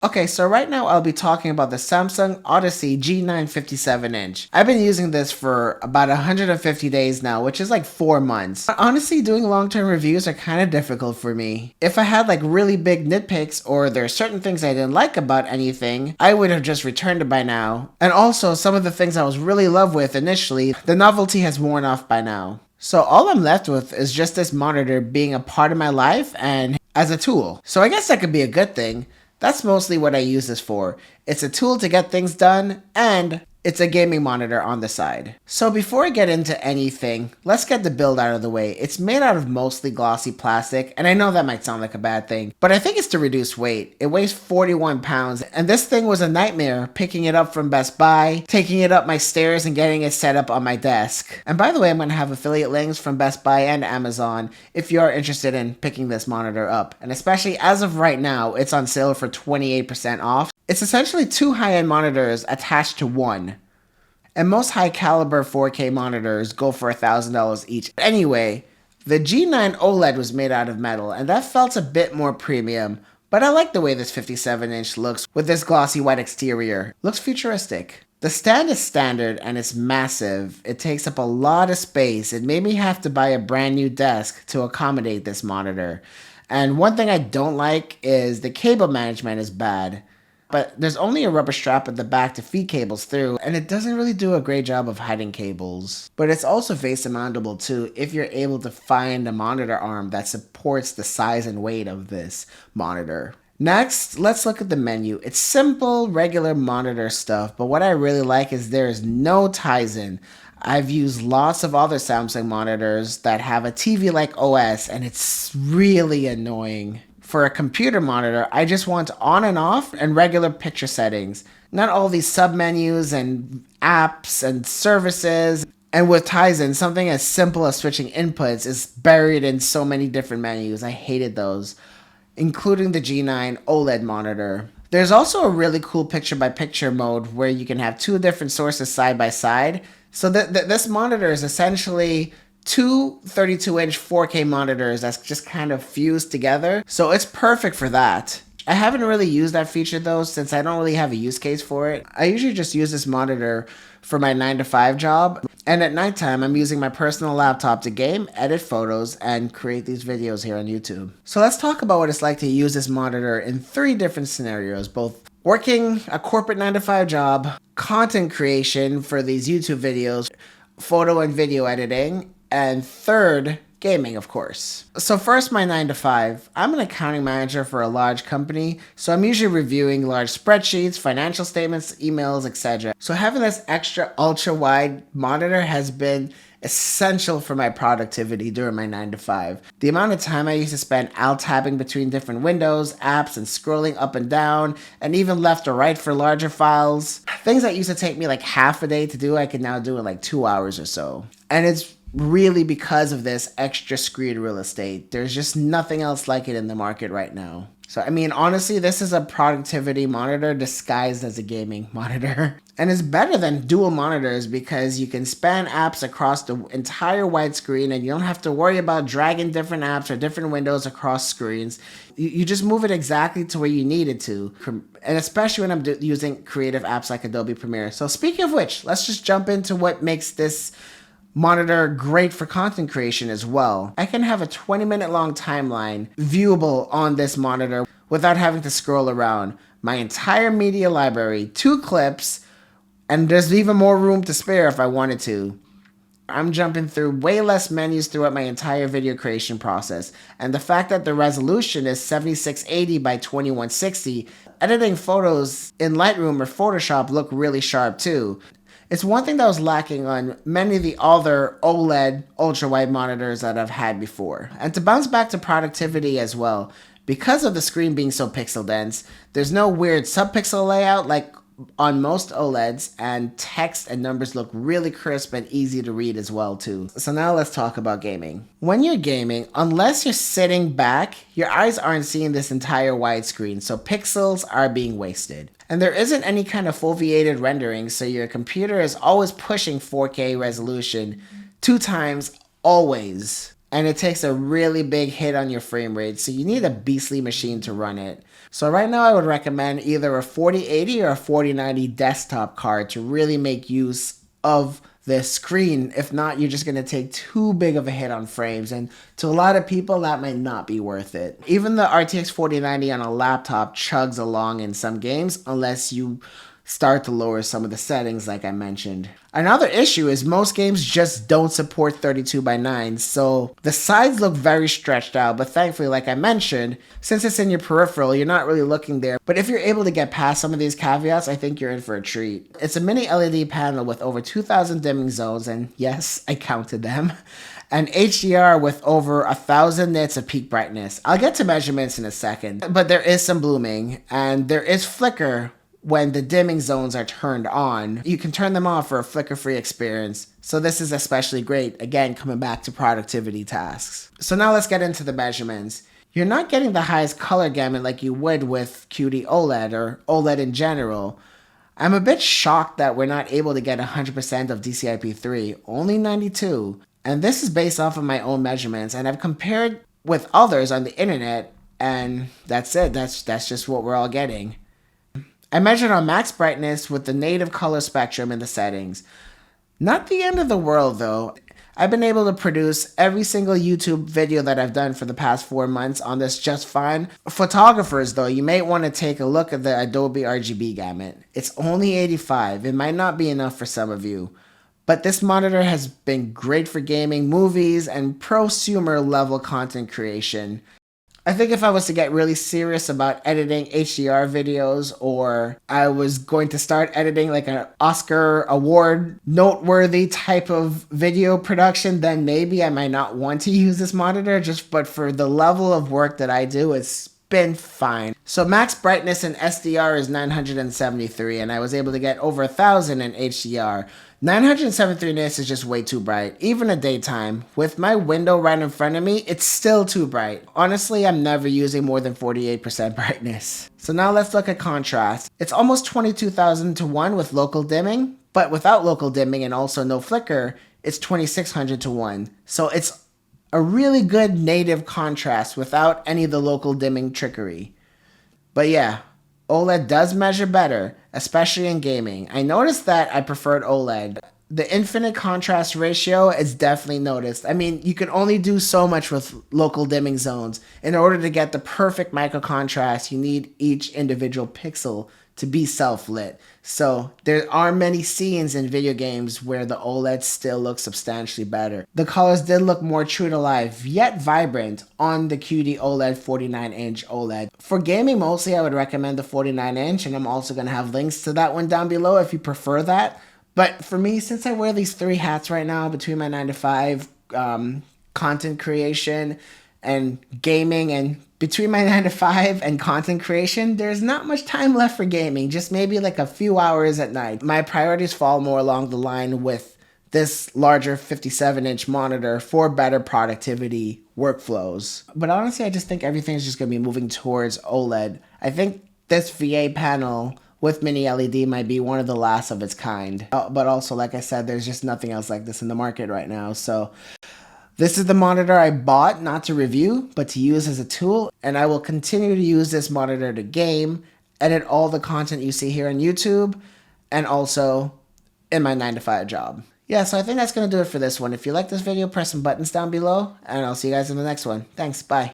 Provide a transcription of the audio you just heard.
Okay, so right now I'll be talking about the Samsung Odyssey G9 57-inch. I've been using this for about 150 days now, which is like 4 months. But honestly, doing long-term reviews are kind of difficult for me. If I had like really big nitpicks or there are certain things I didn't like about anything, I would have just returned it by now. And also, some of the things I was really in love with initially, the novelty has worn off by now. So all I'm left with is just this monitor being a part of my life and as a tool. So I guess that could be a good thing. That's mostly what I use this for. It's a tool to get things done, and it's a gaming monitor on the side. So before I get into anything, let's get the build out of the way. It's made out of mostly glossy plastic, and I know that might sound like a bad thing, but I think it's to reduce weight. It weighs 41 pounds, and this thing was a nightmare picking it up from Best Buy, taking it up my stairs, and getting it set up on my desk. And by the way, I'm going to have affiliate links from Best Buy and Amazon if you are interested in picking this monitor up. And especially as of right now, it's on sale for 28% off. It's essentially two high-end monitors attached to one. And most high caliber 4K monitors go for $1,000 each. Anyway, the G9 OLED was made out of metal, and that felt a bit more premium. But I like the way this 57-inch looks with this glossy white exterior. Looks futuristic. The stand is standard and it's massive. It takes up a lot of space. It made me have to buy a brand new desk to accommodate this monitor. And one thing I don't like is the cable management is bad. But there's only a rubber strap at the back to feed cables through, and it doesn't really do a great job of hiding cables. But it's also face mountable too if you're able to find a monitor arm that supports the size and weight of this monitor. Next, let's look at the menu. It's simple, regular monitor stuff, but what I really like is there is no Tizen. I've used lots of other Samsung monitors that have a TV-like OS, and it's really annoying. For a computer monitor, I just want on and off and regular picture settings. Not all these submenus and apps and services. And with Tizen, something as simple as switching inputs is buried in so many different menus. I hated those, including the G9 OLED monitor. There's also a really cool picture-by-picture mode where you can have two different sources side by side. So this monitor is essentially two 32-inch 4K monitors that's just kind of fused together. So it's perfect for that. I haven't really used that feature though, since I don't really have a use case for it. I usually just use this monitor for my 9-to-5 job. And at nighttime, I'm using my personal laptop to game, edit photos, and create these videos here on YouTube. So let's talk about what it's like to use this monitor in 3 different scenarios, both working a corporate 9-to-5 job, content creation for these YouTube videos, photo and video editing, and third, gaming, of course. So first, my 9-to-5. I'm an accounting manager for a large company, so I'm usually reviewing large spreadsheets, financial statements, emails, etc. So having this extra ultra-wide monitor has been essential for my productivity during my 9-to-5. The amount of time I used to spend alt-tabbing between different windows, apps, and scrolling up and down, and even left or right for larger files. Things that used to take me like half a day to do, I can now do in like 2 hours or so. And it's really because of this extra screen real estate. There's just nothing else like it in the market right now. So, I mean, honestly, this is a productivity monitor disguised as a gaming monitor. And it's better than dual monitors because you can span apps across the entire widescreen and you don't have to worry about dragging different apps or different windows across screens. You just move it exactly to where you need it to. And especially when I'm using creative apps like Adobe Premiere. So speaking of which, let's just jump into what makes this monitor great for content creation as well. I can have a 20-minute long timeline viewable on this monitor without having to scroll around. My entire media library, 2 clips, and there's even more room to spare if I wanted to. I'm jumping through way less menus throughout my entire video creation process. And the fact that the resolution is 7680 by 2160, editing photos in Lightroom or Photoshop look really sharp too. It's one thing that was lacking on many of the other OLED ultra-wide monitors that I've had before. And to bounce back to productivity as well, because of the screen being so pixel dense, there's no weird subpixel layout like on most OLEDs, and text and numbers look really crisp and easy to read as well too. So now let's talk about gaming. When you're gaming, unless you're sitting back, your eyes aren't seeing this entire widescreen, so pixels are being wasted. And there isn't any kind of foveated rendering, so your computer is always pushing 4K resolution 2 times always. And it takes a really big hit on your frame rate, so you need a beastly machine to run it. So right now I would recommend either a 4080 or a 4090 desktop card to really make use of this screen. If not, you're just going to take too big of a hit on frames, and to a lot of people that might not be worth it. Even the RTX 4090 on a laptop chugs along in some games unless you start to lower some of the settings like I mentioned. Another issue is most games just don't support 32:9, so the sides look very stretched out, but thankfully, like I mentioned, since it's in your peripheral, you're not really looking there. But if you're able to get past some of these caveats, I think you're in for a treat. It's a mini LED panel with over 2,000 dimming zones, and yes, I counted them, and HDR with over 1,000 nits of peak brightness. I'll get to measurements in a second, but there is some blooming, and there is flicker when the dimming zones are turned on. You can turn them off for a flicker-free experience. So this is especially great, again, coming back to productivity tasks. So now let's get into the measurements. You're not getting the highest color gamut like you would with QD OLED or OLED in general. I'm a bit shocked that we're not able to get 100% of DCI-P3, only 92. And this is based off of my own measurements, and I've compared with others on the internet, and that's it. That's just what we're all getting. I measured on max brightness with the native color spectrum in the settings. Not the end of the world though. I've been able to produce every single YouTube video that I've done for the past 4 months on this just fine. Photographers though, you may want to take a look at the Adobe RGB gamut. It's only 85. It might not be enough for some of you. But this monitor has been great for gaming, movies, and prosumer level content creation. I think if I was to get really serious about editing HDR videos, or I was going to start editing like an Oscar award noteworthy type of video production, then maybe I might not want to use this monitor, but for the level of work that I do, it's been fine. So max brightness in SDR is 973, and I was able to get over 1,000 in HDR. 973 nits is just way too bright, even in daytime. With my window right in front of me, it's still too bright. Honestly, I'm never using more than 48% brightness. So now let's look at contrast. It's almost 22,000 to 1 with local dimming, but without local dimming and also no flicker, it's 2,600 to 1. So it's a really good native contrast without any of the local dimming trickery. But yeah, OLED does measure better, especially in gaming. I noticed that I preferred OLED. The infinite contrast ratio is definitely noticed. I mean, you can only do so much with local dimming zones. In order to get the perfect micro contrast, you need each individual pixel to be self-lit. So there are many scenes in video games where the OLED still looks substantially better. The colors did look more true to life, yet vibrant on the QD OLED 49-inch OLED. For gaming mostly, I would recommend the 49-inch, and I'm also going to have links to that one down below if you prefer that. But for me, since I wear these 3 hats right now between my 9 to 5, content creation, and gaming, and between my 9 to 5 and content creation, there's not much time left for gaming, just maybe like a few hours at night. My priorities fall more along the line with this larger 57-inch monitor for better productivity workflows. But honestly, I just think everything's just going to be moving towards OLED. I think this VA panel with mini LED might be one of the last of its kind. But also, like I said, there's just nothing else like this in the market right now. So this is the monitor I bought, not to review, but to use as a tool, and I will continue to use this monitor to game, edit all the content you see here on YouTube, and also in my 9 to 5 job. Yeah, so I think that's going to do it for this one. If you like this video, press some buttons down below, and I'll see you guys in the next one. Thanks, bye.